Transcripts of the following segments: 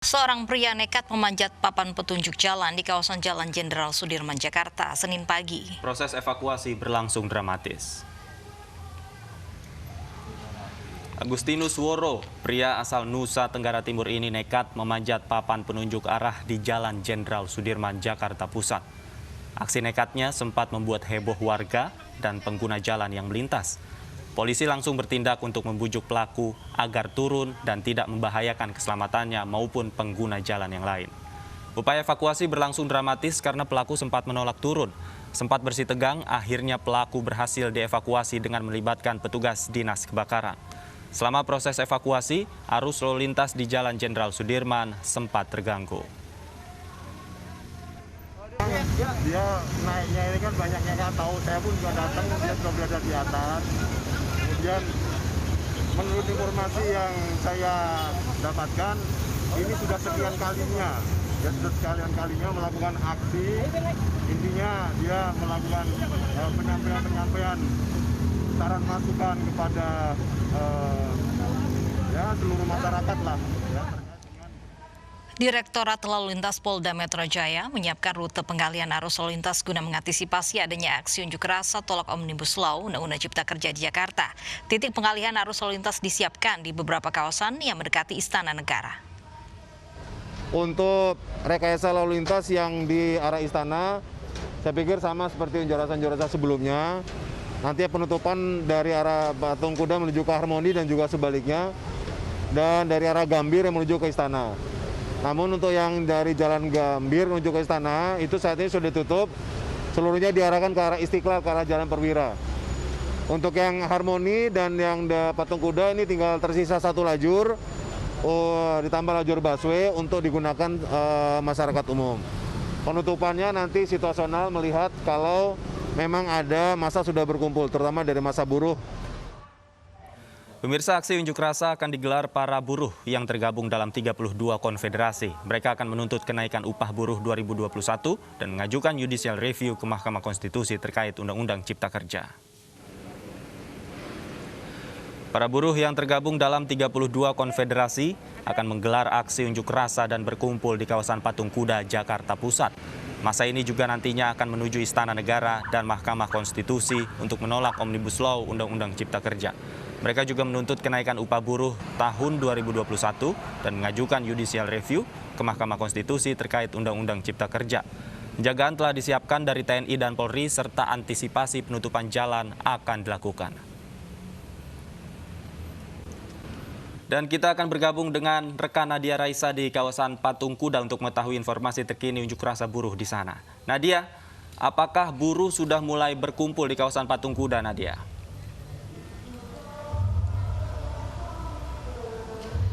Seorang pria nekat memanjat papan petunjuk jalan di kawasan Jalan Jenderal Sudirman, Jakarta, Senin pagi. Proses evakuasi berlangsung dramatis. Agustinus Woro, pria asal Nusa Tenggara Timur ini nekat memanjat papan penunjuk arah di Jalan Jenderal Sudirman, Jakarta Pusat. Aksi nekatnya sempat membuat heboh warga dan pengguna jalan yang melintas. Polisi langsung bertindak untuk membujuk pelaku agar turun dan tidak membahayakan keselamatannya maupun pengguna jalan yang lain. Upaya evakuasi berlangsung dramatis karena pelaku sempat menolak turun. Sempat bersih tegang, akhirnya pelaku berhasil dievakuasi dengan melibatkan petugas dinas kebakaran. Selama proses evakuasi, arus lalu lintas di Jalan Jenderal Sudirman sempat terganggu. Dia naiknya ini kan banyaknya nggak tahu, saya pun juga datang, dia sudah berada di atas. Kemudian menurut informasi yang saya dapatkan, ini sudah sekian kalinya, dia sudah sekian kalinya melakukan aksi. Intinya dia melakukan penyampaian saran masukan kepada seluruh masyarakat lah. Direktorat Lalu Lintas Polda Metro Jaya menyiapkan rute penggalian arus lalu lintas guna mengantisipasi adanya aksi unjuk rasa tolak Omnibus Law Undang-Undang Cipta Kerja di Jakarta. Titik penggalian arus lalu lintas disiapkan di beberapa kawasan yang mendekati Istana Negara. Untuk rekayasa lalu lintas yang di arah Istana, saya pikir sama seperti unjuk rasa sebelumnya. Nanti penutupan dari arah Patung Kuda menuju ke Harmoni dan juga sebaliknya, dan dari arah Gambir yang menuju ke Istana. Namun untuk yang dari Jalan Gambir menuju ke Istana, itu saat ini sudah ditutup, seluruhnya diarahkan ke arah Istiqlal, ke arah Jalan Perwira. Untuk yang Harmoni dan yang Patung Kuda ini tinggal tersisa satu lajur, ditambah lajur busway untuk digunakan masyarakat umum. Penutupannya nanti situasional melihat kalau memang ada massa sudah berkumpul, terutama dari massa buruh. Pemirsa, aksi unjuk rasa akan digelar para buruh yang tergabung dalam 32 konfederasi. Mereka akan menuntut kenaikan upah buruh 2021 dan mengajukan judicial review ke Mahkamah Konstitusi terkait Undang-Undang Cipta Kerja. Para buruh yang tergabung dalam 32 konfederasi akan menggelar aksi unjuk rasa dan berkumpul di kawasan Patung Kuda, Jakarta Pusat. Masa ini juga nantinya akan menuju Istana Negara dan Mahkamah Konstitusi untuk menolak Omnibus Law Undang-Undang Cipta Kerja. Mereka juga menuntut kenaikan upah buruh tahun 2021 dan mengajukan judicial review ke Mahkamah Konstitusi terkait Undang-Undang Cipta Kerja. Penjagaan telah disiapkan dari TNI dan Polri serta antisipasi penutupan jalan akan dilakukan. Dan kita akan bergabung dengan rekan Nadia Raisa di kawasan Patung Kuda untuk mengetahui informasi terkini unjuk rasa buruh di sana. Nadia, apakah buruh sudah mulai berkumpul di kawasan Patung Kuda, Nadia?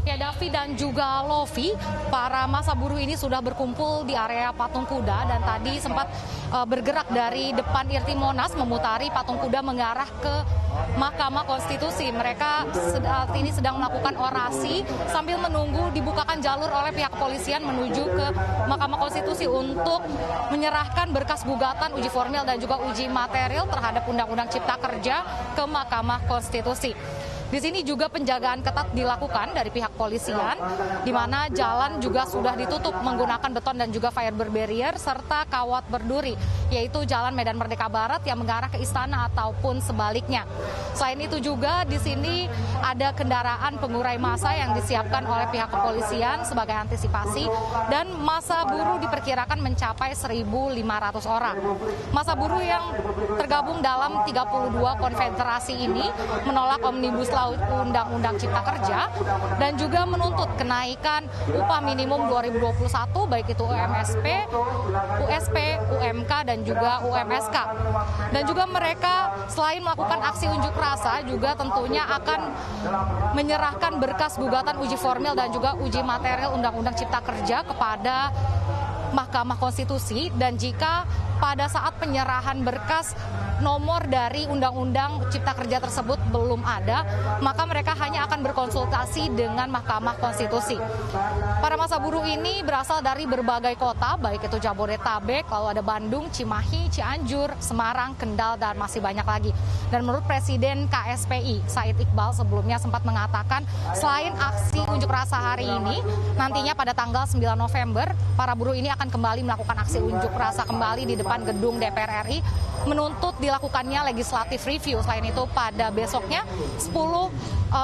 Ya, Davi dan juga Lovi, para massa buruh ini sudah berkumpul di area Patung Kuda dan tadi sempat bergerak dari depan Irti Monas memutari Patung Kuda mengarah ke Mahkamah Konstitusi. Mereka saat ini sedang melakukan orasi sambil menunggu dibukakan jalur oleh pihak kepolisian menuju ke Mahkamah Konstitusi untuk menyerahkan berkas gugatan uji formil dan juga uji material terhadap Undang-Undang Cipta Kerja ke Mahkamah Konstitusi. Di sini juga penjagaan ketat dilakukan dari pihak polisian, di mana jalan juga sudah ditutup menggunakan beton dan juga fiber barrier serta kawat berduri, yaitu Jalan Medan Merdeka Barat yang mengarah ke Istana ataupun sebaliknya. Selain itu juga di sini ada kendaraan pengurai massa yang disiapkan oleh pihak kepolisian sebagai antisipasi, dan massa buruh diperkirakan mencapai 1.500 orang. Massa buruh yang tergabung dalam 32 konfederasi ini menolak Omnibus Law Undang-Undang Cipta Kerja dan juga menuntut kenaikan upah minimum 2021 baik itu UMSP, USP, UMK dan juga UMSK. Dan juga mereka selain melakukan aksi unjuk rasa juga tentunya akan menyerahkan berkas gugatan uji formil dan juga uji material Undang-Undang Cipta Kerja kepada Mahkamah Konstitusi, dan jika pada saat penyerahan berkas nomor dari Undang-Undang Cipta Kerja tersebut belum ada, maka mereka hanya akan berkonsultasi dengan Mahkamah Konstitusi. Para masa buruh ini berasal dari berbagai kota, baik itu Jabodetabek, lalu ada Bandung, Cimahi, Cianjur, Semarang, Kendal, dan masih banyak lagi. Dan menurut Presiden KSPI, Said Iqbal sebelumnya sempat mengatakan selain aksi unjuk rasa hari ini, nantinya pada tanggal 9 November, para buruh ini akan kembali melakukan aksi unjuk rasa kembali di depan gedung DPR RI, menuntut dilakukannya legislative review. Selain itu, pada besoknya 10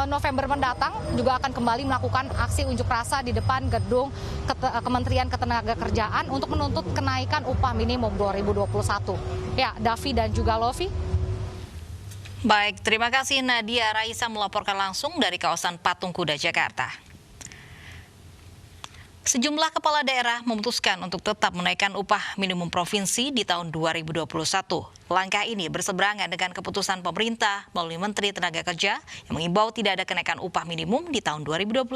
November mendatang juga akan kembali melakukan aksi unjuk rasa di depan gedung Kementerian Ketenagakerjaan untuk menuntut kenaikan upah minimum 2021. Ya, Davi dan juga Lofi. Baik, terima kasih Nadia Raisa melaporkan langsung dari kawasan Patung Kuda, Jakarta. Sejumlah kepala daerah memutuskan untuk tetap menaikkan upah minimum provinsi di tahun 2021. Langkah ini berseberangan dengan keputusan pemerintah melalui Menteri Tenaga Kerja yang mengimbau tidak ada kenaikan upah minimum di tahun 2021.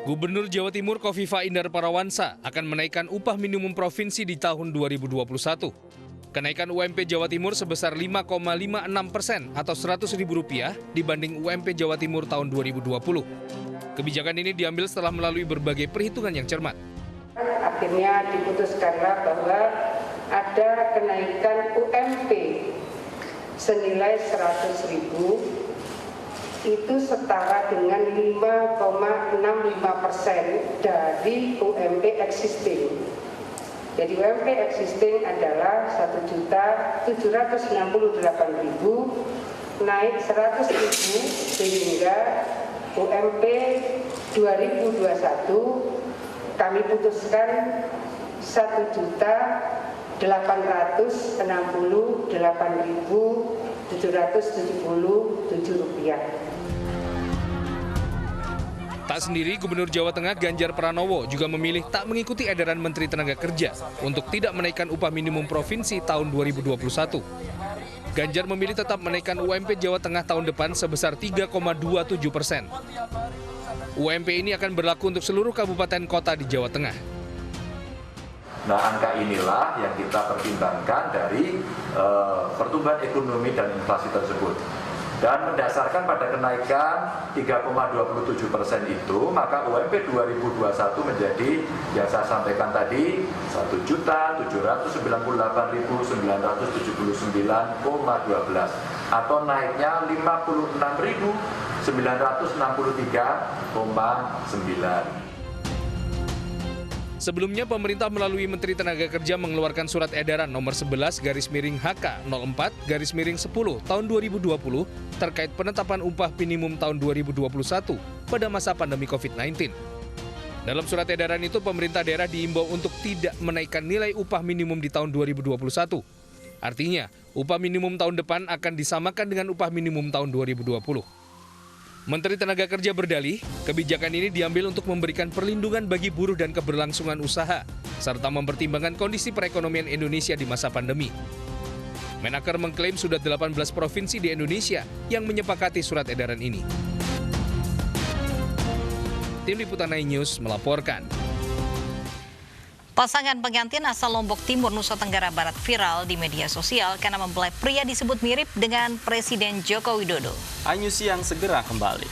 Gubernur Jawa Timur Kofifa Indar Parawansa akan menaikkan upah minimum provinsi di tahun 2021. Kenaikan UMP Jawa Timur sebesar 5,56% atau Rp100.000 dibanding UMP Jawa Timur tahun 2020. Kebijakan ini diambil setelah melalui berbagai perhitungan yang cermat. Akhirnya diputuskanlah bahwa ada kenaikan UMP senilai Rp100.000 itu setara dengan 5,65% dari UMP existing. Jadi UMP existing adalah 1.768.000 naik 100.000 sehingga UMP 2021 kami putuskan 1.868.777 rupiah. Tak sendiri, Gubernur Jawa Tengah Ganjar Pranowo juga memilih tak mengikuti edaran Menteri Tenaga Kerja untuk tidak menaikkan upah minimum provinsi tahun 2021. Ganjar memilih tetap menaikkan UMP Jawa Tengah tahun depan sebesar 3,27%. UMP ini akan berlaku untuk seluruh kabupaten kota di Jawa Tengah. Nah, angka inilah yang kita pertimbangkan dari pertumbuhan ekonomi dan inflasi tersebut. Dan berdasarkan pada kenaikan 3,27% itu, maka UMP 2021 menjadi yang saya sampaikan tadi 1.798.979,12 atau naiknya 56.963,9. Sebelumnya, pemerintah melalui Menteri Tenaga Kerja mengeluarkan surat edaran nomor 11/HK04/10 tahun 2020 terkait penetapan upah minimum tahun 2021 pada masa pandemi COVID-19. Dalam surat edaran itu, pemerintah daerah diimbau untuk tidak menaikkan nilai upah minimum di tahun 2021. Artinya, upah minimum tahun depan akan disamakan dengan upah minimum tahun 2020. Menteri Tenaga Kerja berdalih, kebijakan ini diambil untuk memberikan perlindungan bagi buruh dan keberlangsungan usaha, serta mempertimbangkan kondisi perekonomian Indonesia di masa pandemi. Menaker mengklaim sudah 18 provinsi di Indonesia yang menyepakati surat edaran ini. Tim Liputan iNews melaporkan. Pasangan pengantin asal Lombok Timur, Nusa Tenggara Barat viral di media sosial karena mempelai pria disebut mirip dengan Presiden Joko Widodo. iNews Siang segera kembali.